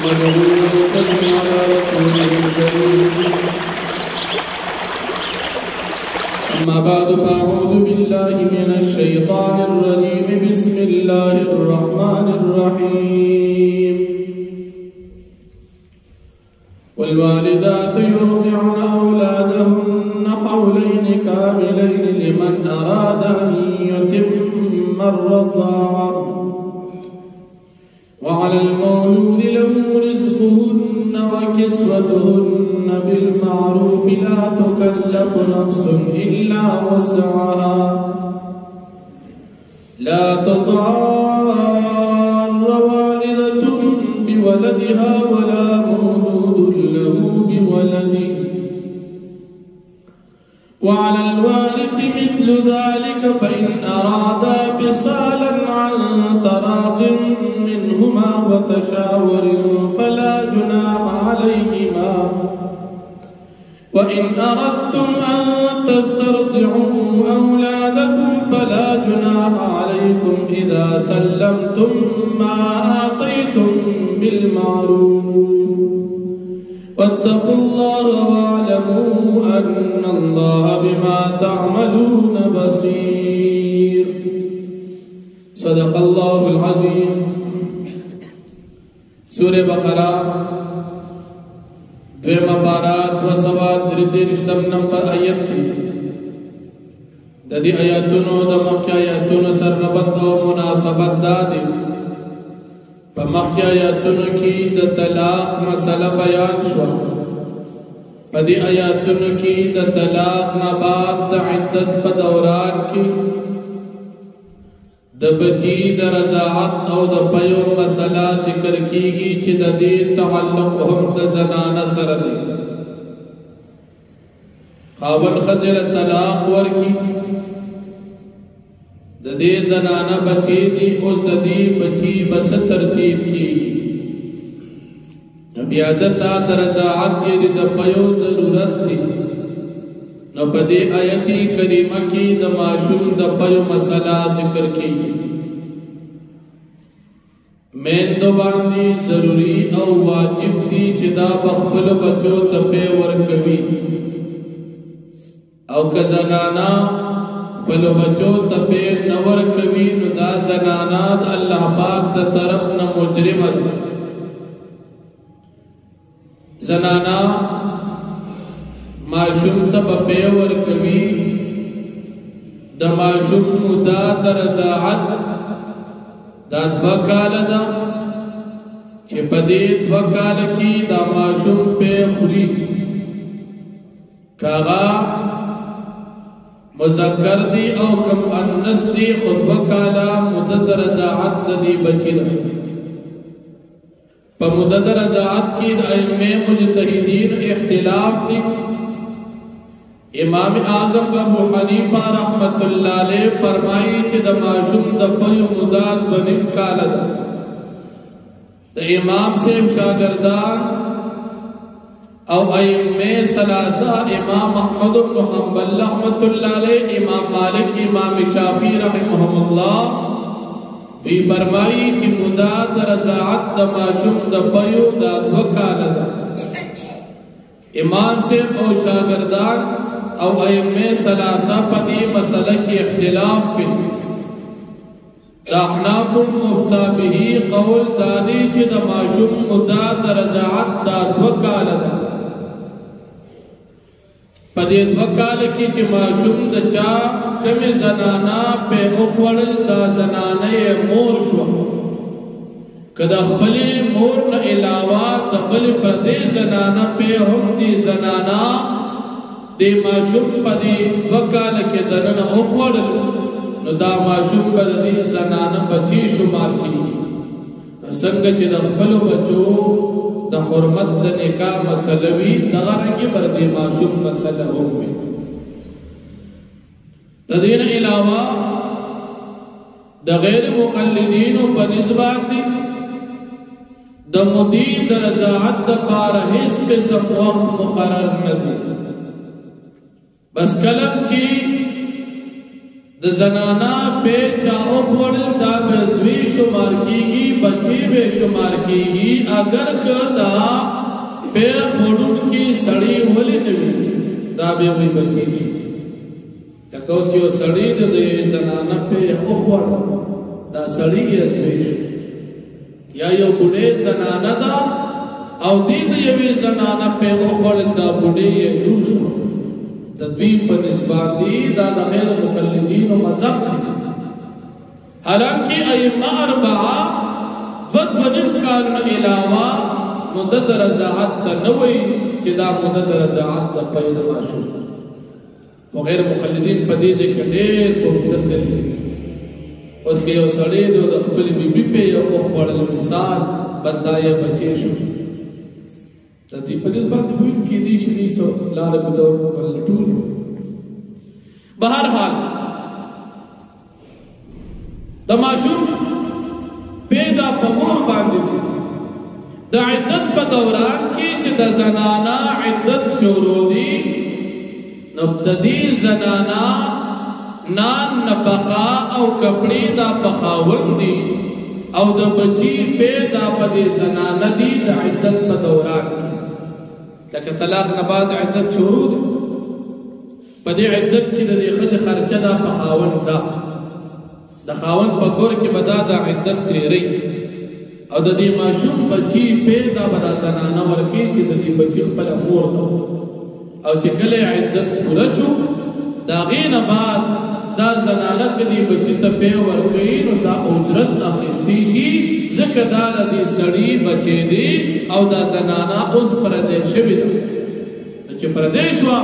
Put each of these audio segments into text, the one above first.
نحمده ونصلي على رسوله الكريم أما بعد فأعوذ بالله من الشيطان الرجيم بسم الله الرحمن الرحيم والوالدات يرضعن أولادهن حولين كاملين لمن أراد أن يتم الرضاعة وعلى المولود له رزقهن وكسوتهن بالمعروف لا تكلف نفس إلا وسعها لا تضار والدة بولدها ولا مولود له بولده وعلى الوارث مثل ذلك فإن أرادا فصالا عن تراض منهما وتشاور فلا جناح عليهما وإن أردتم أن تسترضعوا أولادكم فلا جناح عليكم إذا سلمتم ما آتيتم بالمعروف واتقوا الله واعلموا أن الله بما تعملون بصير صدق الله العظيم سورة بقرة دویم بارات و سواد دردرشتم نمبر آیت دی دی آیاتونو دا مخی آیاتونو سر ربط و مناسبت دادی پا مخی آیاتونو کی دا طلاق مسئلہ بیان شوا پا دی آیاتونو کی دا طلاق نباد دا عدت پا دوران کی دا بچی دا رضاعت او دا پیو مسئلہ ذکر کی گی چی دا دی تعلق ہم دا زنان سر دی خاون خزر طلاق ورکی دا دی زنان بچی دی اس دا دی بچی بس ترتیب کی بیادتا دا رضاعت کی دی دا پیو ضرورت دی نو پدی آیتی کریمہ کی دا معشوم دا پیو مسئلہ ذکر کی مین دو باندی ضروری او واجب دی چی دا بخبل بچو تپے ورکوی او کزنانا خبل بچو تپے نورکوی نو دا زنانات اللہ پاک دا طرف نا مجرم دی زنانا معشوم تا بپے ورکوی دا معشوم مدا دا رضاعت دا دوکال دا چه پدی دوکال کی دا معشوم پہ خوری کاغا مذکر دی او کم انس دی خود وکالا مدد رضاعت دی بچی دا پا مدد رضاعت کی دا علم مجتہدین اختلاف دی امام اعظم ابو حنیفہ رحمت اللہ علیہ فرمائی چی دا معشوم دا پیو مداد بنیم کالا دا دا امام سے شاگردان او ائمہ ثلاثہ امام احمد بن حنبل رحمت اللہ علیہ امام مالک امام شافعی رحمہم اللہ بھی فرمائی چی مداد رضاعت دا معشوم دا پیو دا دو کالا دا امام سے او شاگردان او ائمہ ثلاثہ پدی مسئلہ کی اختلاف کی دا احناف مفتا بہی قول دادی چی دا معشوم مداد رضاعت دا دوکال دا پدی دوکال کی چی معشوم دا چا کمی زنانا پہ اخوڑل دا زنانے مور شوا کدا خبلی مور نا علاوہ دا بلی پردی زنانا پہ ہم دی زنانا دی معشوم پا دی وکال کے دنن اخوڑل نو دا معشوم پا دی زنانا بچی شمار کی سنگ چی دا خبلو بچو دا حرمت دا نکاح مسئلوی نغرنگی پر دی معشوم مسئلہ ہوگی دا دین علاوہ دا غیر مقلدین و پا نزبان دی دا مدید دا رضاعت دا پارا حس قسم وقت مقرر ندی بس کلم چی د زنانا په چا اوخوړل دا به زوی شمار کیږي بچی به شمار کیږي اگر کدا په وډون کې سړی ولې نوي دا به وي بچی شي تکو سیو سړی د زنانا په اوخوړل دا سړی یې زوی شي یا یو بډې زنانا دا او دې د یوې زنانا په اوخوړل دا بډې یې لور شو تدویم پر نسبات دی دا دا غیر مقلدین و مذہب دی حالانکہ ائمہ اربعہ ودونم کارن علاوہ مدد رضاعت تا نوئی چی دا مدد رضاعت تا پید ماشو و غیر مقلدین پدیزے کے دیر کو مدد دلی اس کے یو سڑے دو دا خبری بی بی پہ یو اخبار مثال بس دا یہ بچے شو تدی پدیز بات بوین کی دیش نیچو لارے بدور پلٹول بہرحال دماشون پیدا پمور باندی دی دا عدت پا دوران کی چی دا زنانا عدت شروع دی نبتدی زنانا نان نفقا او کپڑی دا پخاون دی او دا بچی پیدا پا دی زنانا دی دا عدت پا دوران کی لیکن طلاق نباد عدت شروع دی پا دی عدت کی دا دی خد خرچه دا پا خاون دا خاون پا گور کی بدا دا عدت تیری او دا دی معشوم بچی پیدا بدا زنانا ورکی چی دا دی بچی خپل امور دا او چی کل عدت پلچو دا غین بعد دا زنانا کدی بچی تا پی ورکین و دا اجرت اخستی شی ذکر دار دی سڑی بچے دی او دا زنانا اس پردیش بھی دا چی پردیش وا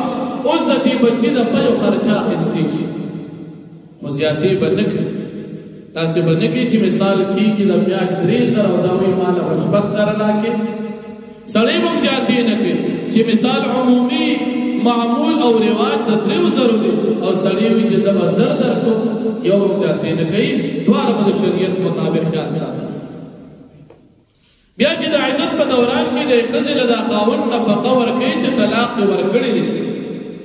اس دا دی بچی دا پیو خرچا خستی شی وزیادی بنکی تاسی بنکی چی مثال کی کی دا میاش 3,000 او داوی مالا 5,000 لاکے سڑی بم زیادی نکی چی مثال عمومی معمول او رواج دا 3,000 دی او سڑیوی چی زبا زر در کو یو بم زیادی نکی دوار با شریعت مطابق خیال ساتھ بیا چې د عدت په دوران کې د ښځې له دا خاوند نفقه ورکوي چې طلاق یې ورکړی دی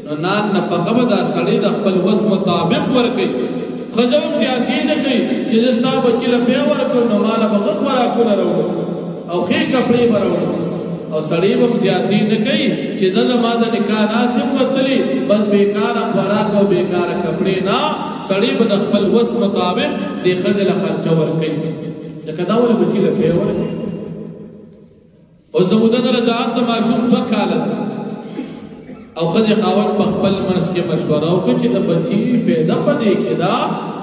نو نان نفقه به دا سړی د خپل وس مطابق ورکوي ښځه هم زیاتې نه کوي چې زه ستا بچي له پی ورکړم نو ماله به غټ خوراکونه راوړم او ښې کپړې به راوړم او سړی به هم زیاتې نه کوي چې زه زما د نکاح ناسم وتلی بس بېکاره خوراک او بېکاره کپړې نه سړی به د خپل وس مطابق دې ښځې له خرچه ورکوي ځکه دا ولې بچي له پی ورکوي اوس د مدد رضاعت د ماشوم 2 کاله او ښځې خاوند په خپل منځ کې مشوره وکړي چې د بچي فایده په دې کې ده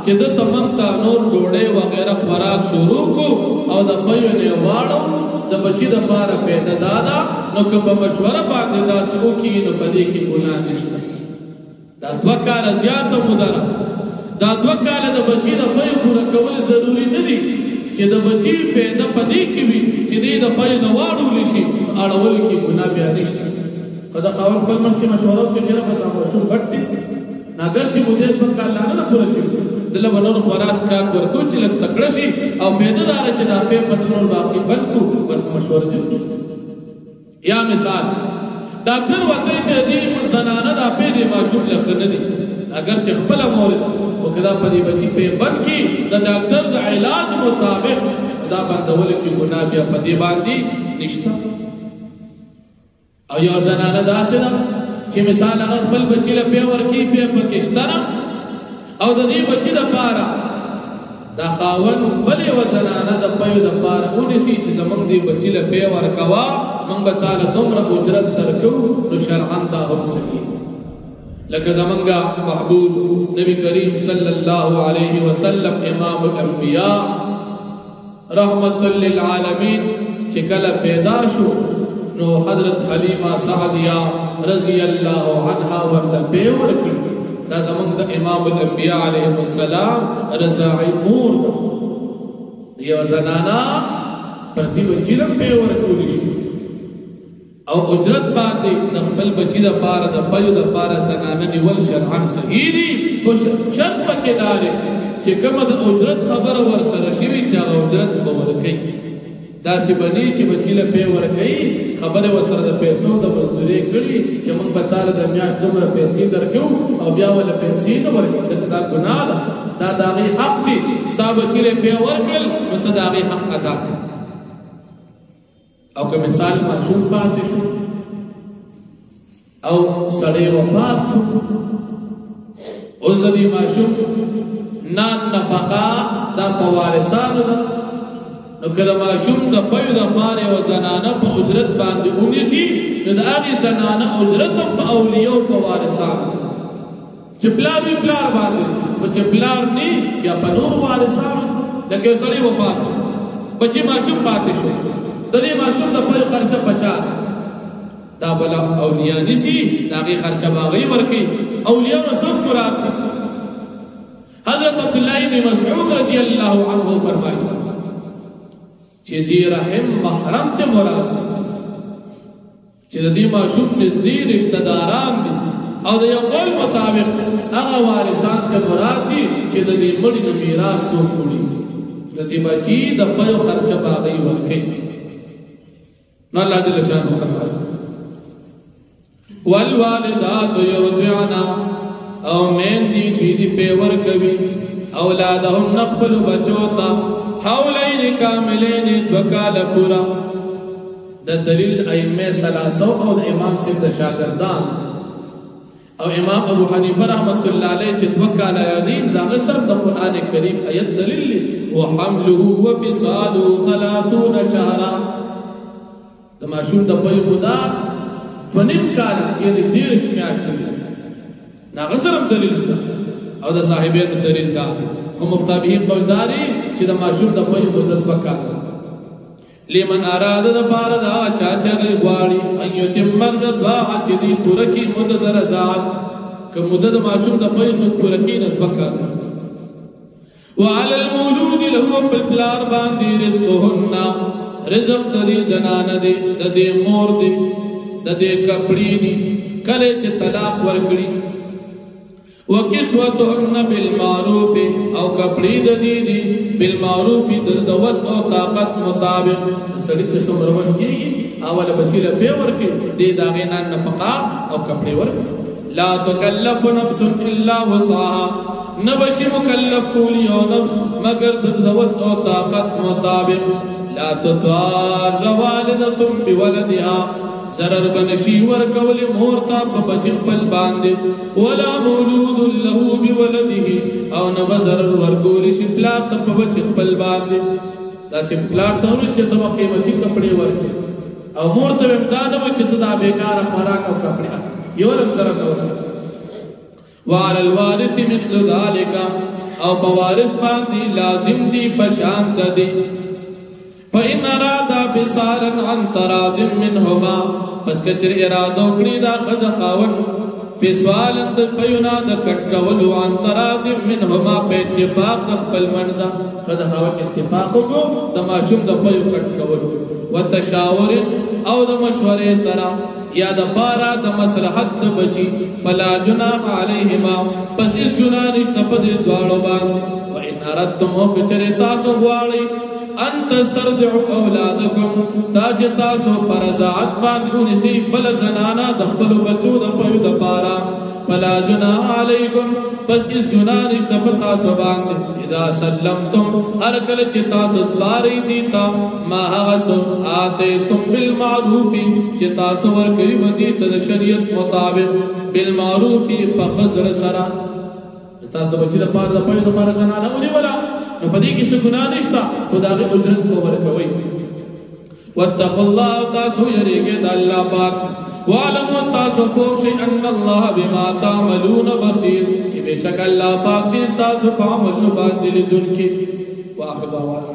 چې د تمن ته نور ډوډۍ وغیره خوراک شروع کو او د پیو نه واړو د بچي دپاره فایده دا ده نو که په مشوره باندې داسې وکړي نو په دې کې ګناه نشته دا 2 کاله زیاته موده ده دا 2 کاله د بچي د پیو پوره کول ضروري نه دي چې د بچی فایده پدې کې وي چې دې د پای نه واړول شي اړول کې ګناه بیا نشته قضا خاون خپل مرشي مشوره کوي چې راځه تاسو غټ دي ناګر چې مودې په کار لاله پوره شي دله بنور خراس کار ورکو چې لږ تکړه شي او فایده دار چې دا په پتنور باقي بلکو بس مشوره دي یا مثال ډاکټر وته چې دې زنانه دا په دې ماشوم لخنه دي اگر چې خپل مورد وکدا په دې بچی په بند کې د ډاکټر د علاج مطابق دا بندول کې ګناه بیا په دې باندې نشته او یو زنانه داسې ده چې مثال هغه خپل بچی له پی ورکی په پاکستان او د دې بچی د پاره دا خاون بلې و زنانه د پیو د پاره اونیسی چې زمونږ دې بچی له پی ورکوا موږ به تعالی دومره اجرت درکو نو شرعاً دا هم صحیح لکه زمانگا محبوب نبی کریم صلی اللہ علیہ وسلم امام الانبیاء رحمت للعالمین چکل پیدا شو نو حضرت حلیمہ سعدیہ رضی اللہ عنہ ورد پیور کر دا زمانگ دا امام الانبیاء علیہ السلام رضاعی مور دا یہ زنانا پر دی بچیلم پیور کولی شو او اجرت باندې د خپل بچی د پاره د پيو د پاره زنانه نیول شرعاً صحیح دي خو شرط پکې دار چې کومه د اجرت خبره ور سره شي چې اجرت به ورکړي داسې بني چې بچی له پی ورکوي خبره ورسره د پیسو د مزدورۍ کړي چې موږ به تاله د میاشت دومره پیسې درکوو او بیا ولې پیسې نه ورکوي دا ګناه ده دا د هغې حق دی ستا بچي له پی ورکړل نو ته د هغې حق ادا کړه او که مثال ماشوم پاتې شو او سړی وفات شو اوس د دې ماشوم نان نفقه دا په وارثانو ده نو کله ماشوم د پیو د پاره او زنانه په اجرت باندې ونیسي نو د هغې زنانه اجرت هم په اولیاو په وارثانو چې پلار وي پلار باندې خو چې پلار نه یا په نورو وارثانو لکه یو سړی وفات شو بچي ماشوم پاتې شو د دې ماشوم د پیو خرچه بچا دا بلا اولیاء نسی دا غي خرچه باغی ورکی اولیاء نسوک مراد دی حضرت عبداللہ بن مسعود رضی اللہ عنہ فرمائی چیزی رحم محرم تے مراد دی چیز دی معشوق نزدی رشتہ داران دی او دا یو قول مطابق اغا وارثان تے مراد دی چیز دی مڑی نمیراس سو کوڑی دی بچی دا پیو خرچه باغی ورکی نو اللہ جل شانہ فرمائی والوالدات یرضعن او مین دی دی پیور کبھی اولادهم نقبل بچوتا حولین کاملین بکال پورا دا دلیل ائمه ثلاثه او دا امام سید شاگردان او امام ابو حنیفه رحمت الله علیه چې وکاله یادین دا غسر د قران کریم ایت دلیل وحمله وفصاله 30 شهرا د ماشوم د په مودا فنیم کال یعنی 13 میاشتې نا غسرم دلیل شته او د صاحبینو دلیل دا خو مفتابه قولداري چې د ماشوم د په مدت وکاله لمن اراد د بار دا چاچا غواړي ايو تمر دوا چې دی پوره کی مدد رضاعت که مدد ماشوم د پیسو پوره کی نه وکاله وعلى المولود له بالبلار باندې رزقهن رزق د دې زنانه دي د دې مور دي د دې کپړې دي کله چې طلاق ورکړي وکسوتهن بالمعروف او کپړې د دې دي بالمعروف د وس او طاقت مطابق سړي چې څومره وس کیږي اوله بچیله په ورکړي دې داغه نه نفقه او کپړې ورکړي لا تکلف نفس الا وسعها نبشی مکلف کولی او نفس مگر د وس او طاقت مطابق لا تضار والدتم بولدها ضرر بنشي ورکول مورتا په بچ خپل باندې ولا مولود له بولده او نه ضرر ورکول شي پلار ته په بچ خپل باندې دا سیم پلار ته چې ته قیمتي کپڑے ورکې او مورته امداد و چې ته دا بیکاره خوراک او کپڑے یو لم ضرر ورکې وعلى الوارث مثل ذلك او بوارث باندې لازم دي پشان ددي فإن ارادا فصالا عن تراض منهما پس کچر اراده وکړي دا خځه خاون فصالا د پيونا د کټکول عن تراض منهما په اتفاق د خپل منځه خځه خاون اتفاق وکړو د ماشوم د پيو کټکول وتشاور او د مشورې سره یا د پارا د مصلحت د بچي فلا جناح علیهما پس اس گناہ نشته په دې دواړو باندې وان اردتم کچره تاسو غواړئ ان تسترجعوا اولادکم تاج تاسو پر رضاعت باندې ونسی بل زنانا د خپل بچو د پيو د پارا فلا جناح علیکم پس اس گناہ نشته په تاسو باندې اذا سلمتم ارکل چې تاسو سپاری دیتا ما هغسو آتیتم بالمعروف چې تاسو ورکړي بدی ته شریعت مطابق بالمعروف په خزر سره تاسو بچی د پاره د پيو د پارا زنانا ونی ولا نو پدې کې څه ګناه نشته خدای اجرت کو ورکوي واتقوا الله تاسو یریږئ د الله پاک وعلموا تاسو پوښي ان الله بما تعملون بصير چې بشک الله پاک دې تاسو په عمل باندې لیدونکي واخر دعوانا